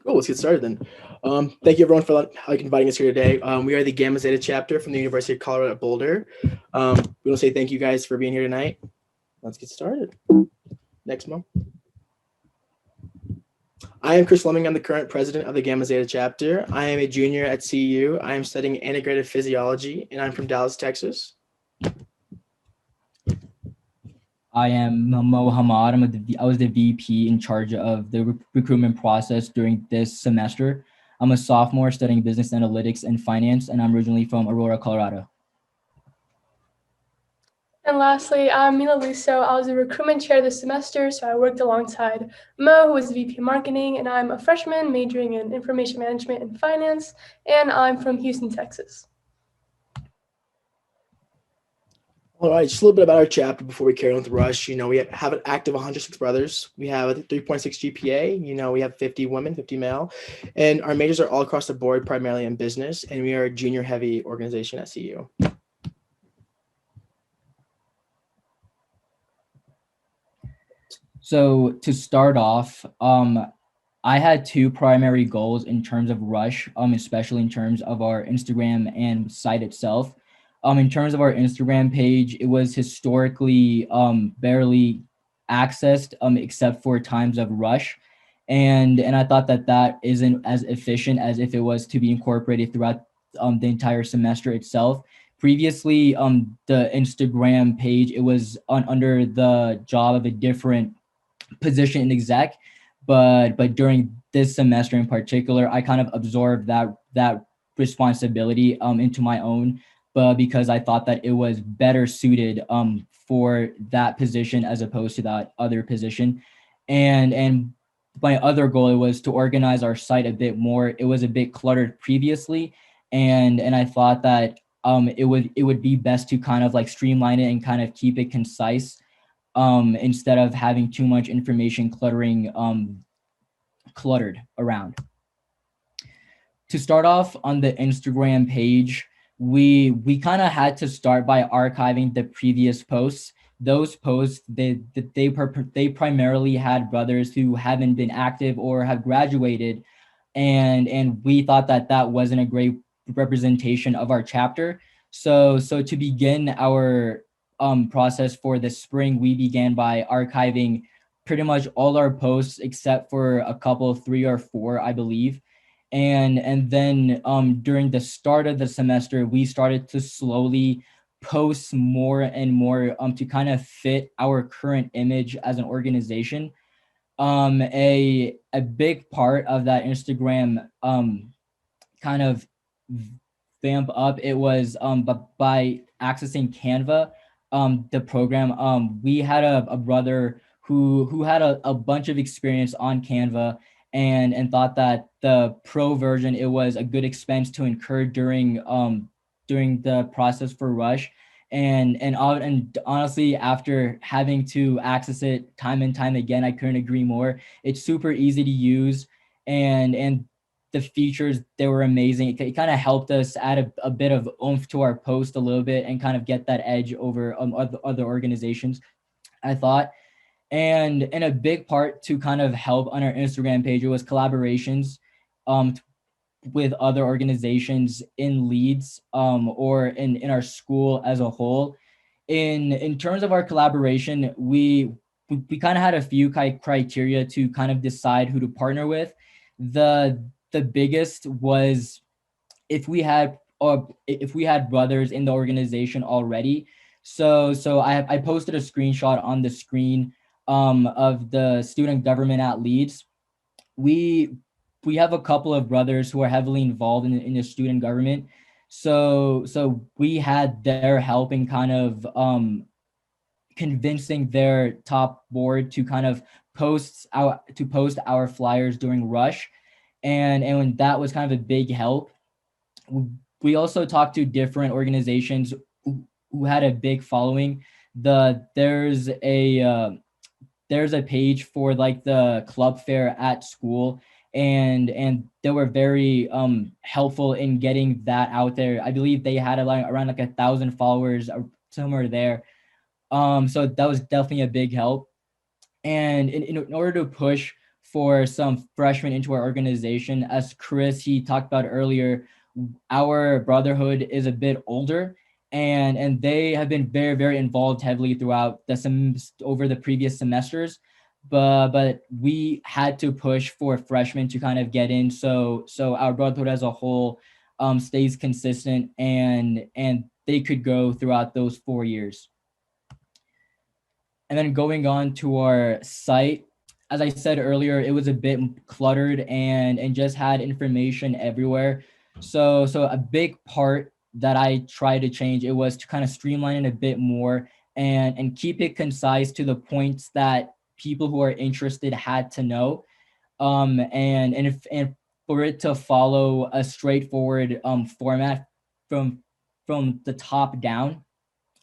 Cool. Let's get started then. Thank you everyone for inviting us here today. We are the Gamma Zeta chapter from the University of Colorado at Boulder. We want to say thank you guys for being here tonight. Let's get started. Next, Mo. I am Chris Fleming. I'm the current president of the Gamma Zeta chapter. I am a junior at CU. I am studying integrative physiology, and I'm from Dallas, Texas. I am Moe Hamad. I was the VP in charge of the recruitment process during this semester. I'm a sophomore studying business analytics and finance, and I'm originally from Aurora, Colorado. And lastly, I'm Mila Lusso. I was the recruitment chair this semester, so I worked alongside Mo, who was the VP marketing, and I'm a freshman majoring in information management and finance, and I'm from Houston, Texas. All right, just a little bit about our chapter before we carry on with Rush. We have an active 106 brothers. We have a 3.6 GPA. We have 50 women, 50 male. And our majors are all across the board, primarily in business. And we are a junior-heavy organization at CU. So to start off, I had two primary goals in terms of Rush, especially in terms of our Instagram and site itself. In terms of our Instagram page, it was historically barely accessed except for times of rush. And I thought that isn't as efficient as if it was to be incorporated throughout the entire semester itself. Previously, the Instagram page, it was under the job of a different position in exec, but during this semester in particular, I kind of absorbed that responsibility into my own, but because I thought that it was better suited for that position as opposed to that other position. And my other goal was to organize our site a bit more. It was a bit cluttered previously, and I thought that it would be best to kind of like streamline it and kind of keep it concise instead of having too much information cluttered around. To start off on the Instagram page, we kind of had to start by archiving the previous posts. Those posts, they primarily had brothers who haven't been active or have graduated, and we thought that wasn't a great representation of our chapter. So to begin our process for the spring, we began by archiving pretty much all our posts except for a couple, 3 or 4, I believe. And then during the start of the semester, we started to slowly post more and more to kind of fit our current image as an organization. A big part of that Instagram kind of vamp up, it was by accessing Canva, the program. We had a brother who had a bunch of experience on Canva, and thought that the pro version, it was a good expense to incur during the process for Rush. And honestly, after having to access it time and time again, I couldn't agree more. It's super easy to use, and the features, they were amazing. It kind of helped us add a bit of oomph to our post a little bit and kind of get that edge over other organizations, I thought. And a big part to kind of help on our Instagram page, it was collaborations with other organizations in Leeds or in our school as a whole. In terms of our collaboration, we kind of had a few criteria to kind of decide who to partner with. The biggest was if we had brothers in the organization already. So I posted a screenshot on the screen of the student government at Leeds. We have a couple of brothers who are heavily involved in the student government. So we had their help in kind of convincing their top board to kind of post our flyers during Rush. And that was kind of a big help. We also talked to different organizations who had a big following. There's a page for like the club fair at school, and they were very helpful in getting that out there. I believe they had around like 1,000 followers somewhere there. So that was definitely a big help. And in order to push for some freshmen into our organization. As Chris, he talked about earlier, our brotherhood is a bit older, and they have been very, very involved heavily throughout over the previous semesters. But we had to push for freshmen to kind of get in, so our brotherhood as a whole stays consistent, and they could go throughout those 4 years. And then going on to our site, as I said earlier, it was a bit cluttered and just had information everywhere. So a big part that I tried to change, it was to kind of streamline it a bit more and keep it concise to the points that people who are interested had to know. And for it to follow a straightforward format from the top down.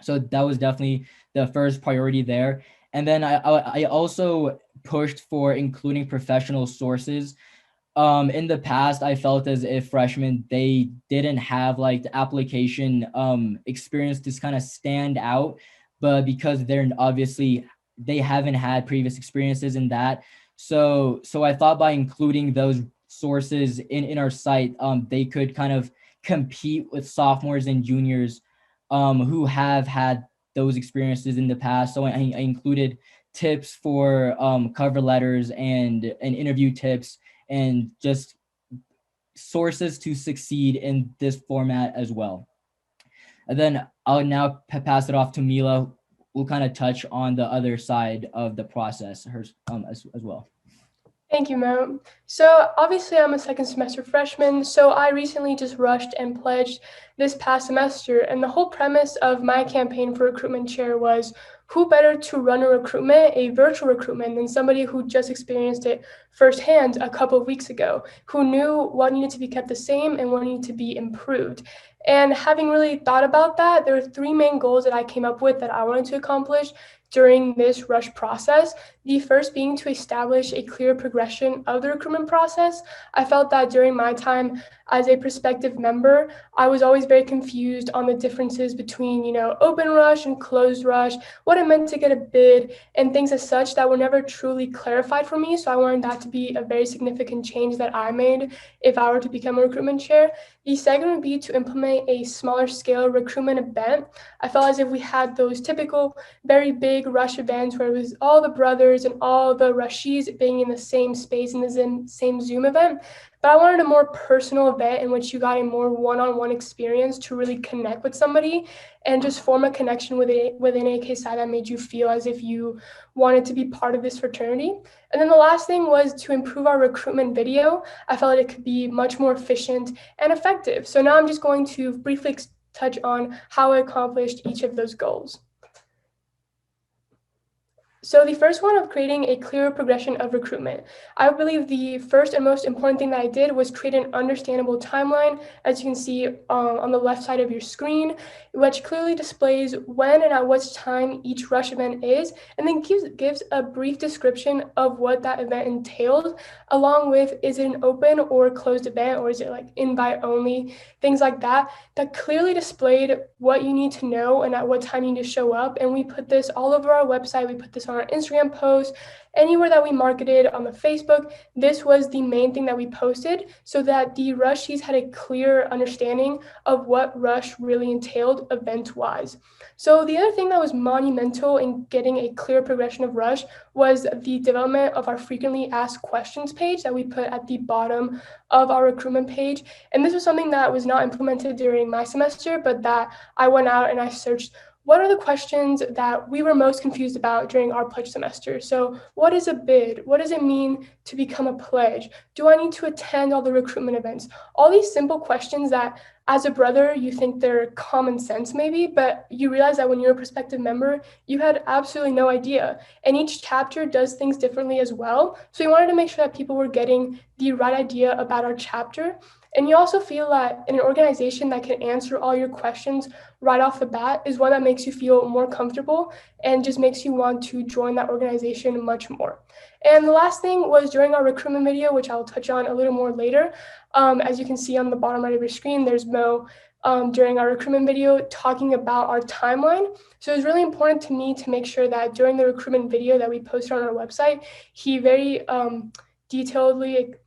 So that was definitely the first priority there. And then I also pushed for including professional sources. In the past, I felt as if freshmen, they didn't have like the application experience to kind of stand out, but because they haven't had previous experiences in that. So I thought by including those sources in our site, they could kind of compete with sophomores and juniors who have had those experiences in the past. So I included tips for cover letters and interview tips and just sources to succeed in this format as well. And then I'll now pass it off to Mila, who'll kind of touch on the other side of the process as well. Thank you, Mo. So obviously I'm a second semester freshman, so I recently just rushed and pledged this past semester, and the whole premise of my campaign for recruitment chair was who better to run a virtual recruitment, than somebody who just experienced it firsthand a couple of weeks ago, who knew what needed to be kept the same and what needed to be improved. And having really thought about that, there are 3 main goals that I came up with that I wanted to accomplish during this rush process. The first being to establish a clear progression of the recruitment process. I felt that during my time as a prospective member, I was always very confused on the differences between, open rush and closed rush, what it meant to get a bid, and things as such that were never truly clarified for me. So I wanted that to be a very significant change that I made if I were to become a recruitment chair. The second would be to implement a smaller scale recruitment event. I felt as if we had those typical very big rush events where it was all the brothers and all the rushies being in the same space in the same Zoom event. But I wanted a more personal event in which you got a more one-on-one experience to really connect with somebody and just form a connection within AKSI that made you feel as if you wanted to be part of this fraternity. And then the last thing was to improve our recruitment video. I felt like it could be much more efficient and effective. So now I'm just going to briefly touch on how I accomplished each of those goals. So the first one of creating a clear progression of recruitment. I believe the first and most important thing that I did was create an understandable timeline, as you can see on the left side of your screen, which clearly displays when and at what time each rush event is, and then gives a brief description of what that event entails, along with is it an open or closed event, or is it like invite only, things like that, that clearly displayed what you need to know and at what time you need to show up. And we put this all over our website. We put this on our Instagram posts, anywhere that we marketed on the Facebook. This was the main thing that we posted so that the rushies had a clear understanding of what rush really entailed event-wise. So the other thing that was monumental in getting a clear progression of rush was the development of our frequently asked questions page that we put at the bottom of our recruitment page. And this was something that was not implemented during my semester, but that I went out and I searched what are the questions that we were most confused about during our pledge semester? So what is a bid? What does it mean to become a pledge? Do I need to attend all the recruitment events? All these simple questions that as a brother, you think they're common sense maybe, but you realize that when you're a prospective member, you had absolutely no idea. And each chapter does things differently as well. So we wanted to make sure that people were getting the right idea about our chapter. And you also feel that in an organization that can answer all your questions right off the bat is one that makes you feel more comfortable and just makes you want to join that organization much more. And the last thing was during our recruitment video, which I'll touch on a little more later. As you can see on the bottom right of your screen, there's Mo during our recruitment video talking about our timeline. So it was really important to me to make sure that during the recruitment video that we posted on our website, he very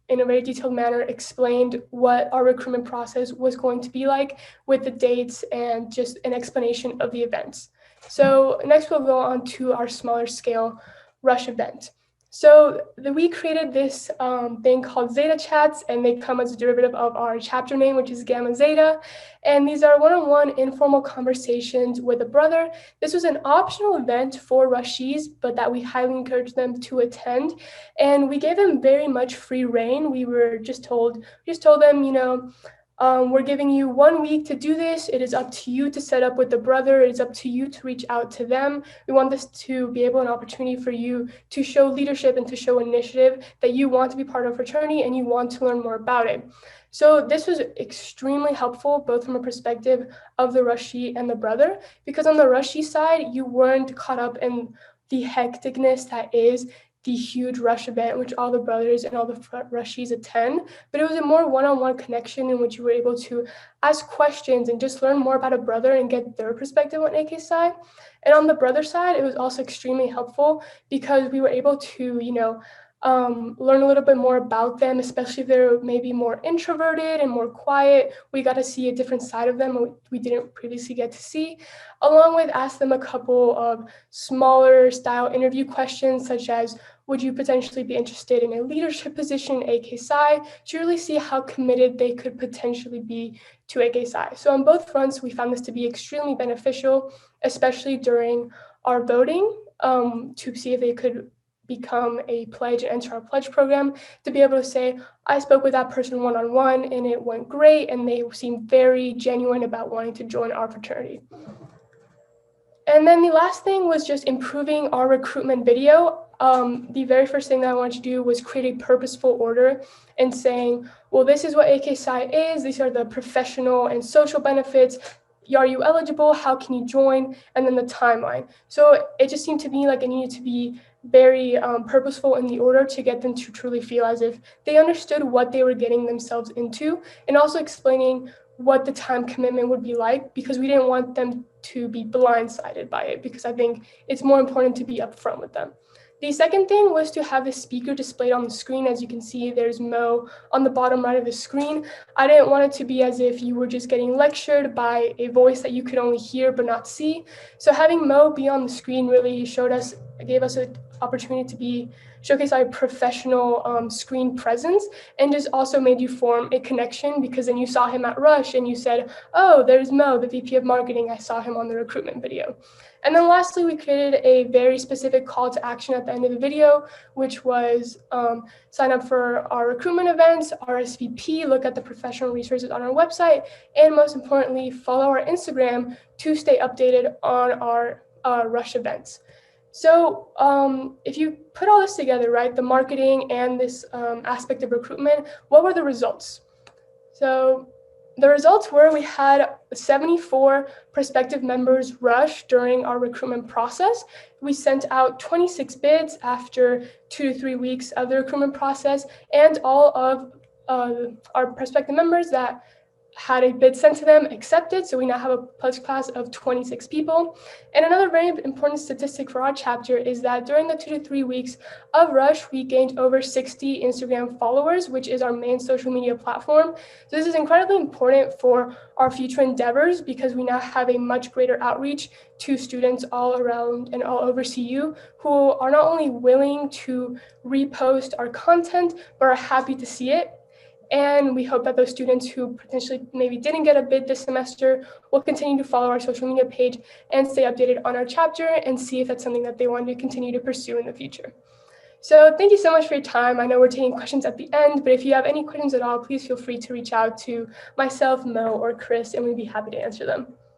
in a very detailed manner, explained what our recruitment process was going to be like with the dates and just an explanation of the events. So next we'll go on to our smaller scale Rush event. So we created this thing called Zeta Chats, and they come as a derivative of our chapter name, which is Gamma Zeta. And these are one-on-one informal conversations with a brother. This was an optional event for Rushies, but that we highly encourage them to attend. And we gave them very much free reign. We just told them, we're giving you 1 week to do this. It is up to you to set up with the brother. It is up to you to reach out to them. We want this to be an opportunity for you to show leadership and to show initiative that you want to be part of a fraternity and you want to learn more about it. So this was extremely helpful, both from a perspective of the Rushie and the brother, because on the Rushie side, you weren't caught up in the hecticness that is the huge Rush event, which all the brothers and all the Rushies attend, but it was a more one-on-one connection in which you were able to ask questions and just learn more about a brother and get their perspective on AK side. And on the brother side, it was also extremely helpful because we were able to, learn a little bit more about them, especially if they're maybe more introverted and more quiet. We got to see a different side of them we didn't previously get to see, along with ask them a couple of smaller style interview questions, such as, would you potentially be interested in a leadership position in AK Psi, to really see how committed they could potentially be to AK Psi. So on both fronts, we found this to be extremely beneficial, especially during our voting, to see if they could become a pledge and enter our pledge program, to be able to say, I spoke with that person one-on-one and it went great and they seemed very genuine about wanting to join our fraternity. And then the last thing was just improving our recruitment video. The very first thing that I wanted to do was create a purposeful order and saying, well, this is what AK Psi is. These are the professional and social benefits. Are you eligible? How can you join? And then the timeline. So it just seemed to me like it needed to be very purposeful in the order to get them to truly feel as if they understood what they were getting themselves into, and also explaining what the time commitment would be like, because we didn't want them to be blindsided by it, because I think it's more important to be upfront with them. The second thing was to have the speaker displayed on the screen. As you can see, there's Moe on the bottom right of the screen. I didn't want it to be as if you were just getting lectured by a voice that you could only hear but not see. So having Moe be on the screen really gave us an opportunity to showcase our professional screen presence, and just also made you form a connection, because then you saw him at Rush and you said, oh, there's Moe, the VP of marketing. I saw him on the recruitment video. And then lastly, we created a very specific call to action at the end of the video, which was sign up for our recruitment events, RSVP, look at the professional resources on our website, and most importantly, follow our Instagram to stay updated on our Rush events. So if you put all this together, right, the marketing and this aspect of recruitment, what were the results? So the results were we had 74 prospective members rush during our recruitment process. We sent out 26 bids after 2 to 3 weeks of the recruitment process, and all of our prospective members that had a bid sent to them accepted. So we now have a pledge class of 26 people. And another very important statistic for our chapter is that during the 2 to 3 weeks of Rush, we gained over 60 Instagram followers, which is our main social media platform. So this is incredibly important for our future endeavors, because we now have a much greater outreach to students all around and all over CU who are not only willing to repost our content, but are happy to see it. And we hope that those students who potentially maybe didn't get a bid this semester will continue to follow our social media page and stay updated on our chapter and see if that's something that they want to continue to pursue in the future. So thank you so much for your time. I know we're taking questions at the end, but if you have any questions at all, please feel free to reach out to myself, Mo, or Chris, and we'd be happy to answer them.